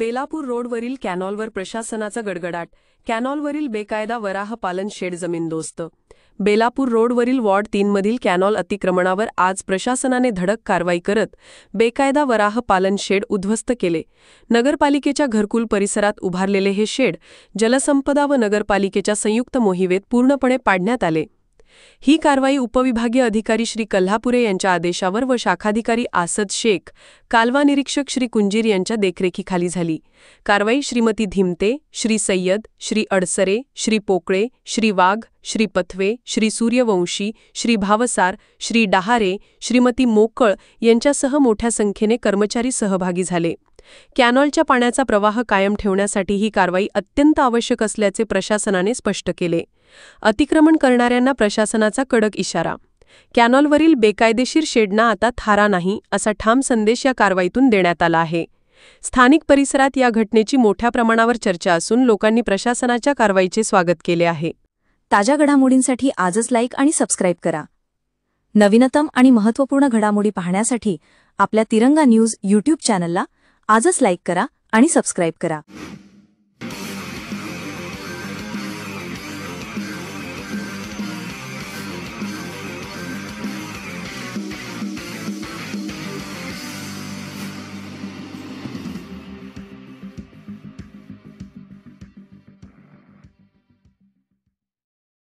बेलापूर रोडवरील कॅनॉलवर प्रशासनाचा गडगडाट. कॅनॉलवरील बेकायदा वराह पालन शेड जमीनदोस्त. बेलापूर रोडवरील वॉर्ड 3 मधील कॅनॉल अतिक्रमणावर आज प्रशासनाने धडक कारवाई करत बेकायदा वराह पालन शेड उद्ध्वस्त केले. नगरपालिकेच्या घरकुल परिसरात उभारलेले हे शेड जलसंपदा व नगरपालिकेच्या संयुक्त मोहिमेत पूर्णपणे पाडण्यात आले. ही कारवाई उपविभागीय अधिकारी श्री कल्हापुरे यांच्या आदेशावर व शाखाधिकारी आसद शेख, कालवा निरीक्षक श्री कुंजीर यांच्या देखरेखीखाली झाली. कारवाई श्रीमती धिमते, श्री सय्यद, श्री अडसरे, श्री पोकळे, श्री वाघ, श्री पथवे, श्री सूर्यवंशी, श्री भावसार, श्री डहारे, श्रीमती मोकळ यांच्यासह मोठ्या संख्येने कर्मचारी सहभागी झाले. कॅनॉलच्या पाण्याचा प्रवाह कायम ठेवण्यासाठी ही कारवाई अत्यंत आवश्यक असल्याचे प्रशासनाने स्पष्ट केले. अतिक्रमण करणाऱ्यांना प्रशासनाचा कडक इशारा. कॅनॉलवरील बेकायदेशीर शेडना आता थारा नाही असा ठाम संदेश या कारवाईतून देण्यात आला आहे. स्थानिक परिसरात या घटनेची मोठ्या प्रमाणावर चर्चा असून लोकांनी प्रशासनाच्या कारवाईचे स्वागत केले आहे. ताज्या घडामोडींसाठी आजच लाईक आणि सबस्क्राईब करा. नवीनतम आणि महत्त्वपूर्ण घडामोडी पाहण्यासाठी आपल्या तिरंगा न्यूज YouTube चॅनलला आजच लाईक करा आणि सबस्क्राईब करा.